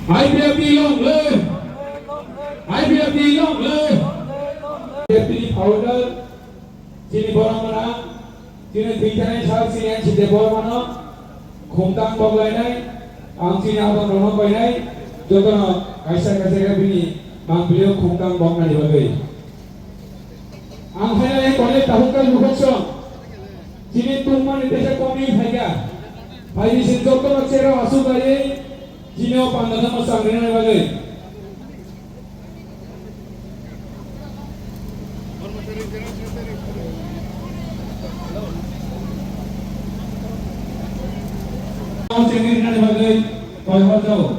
IPFT ลงเลย IPFT ลงเลย IPFT powder sini borang mana sini tinggalnya saat sini yang sini borang mana kumtang bagai nai ang sini abang rono bagai nai jodoh kaisa kaisa bini mang beliau kumtang bagai nai bagai ang hanya yang kolej tahukan bukan sini tuman itu saya komi bhaiya bhai sini jodoh macera asu bagai Jino pandana masang dengan bagai. Kau cengir dengan bagai, kau jauh.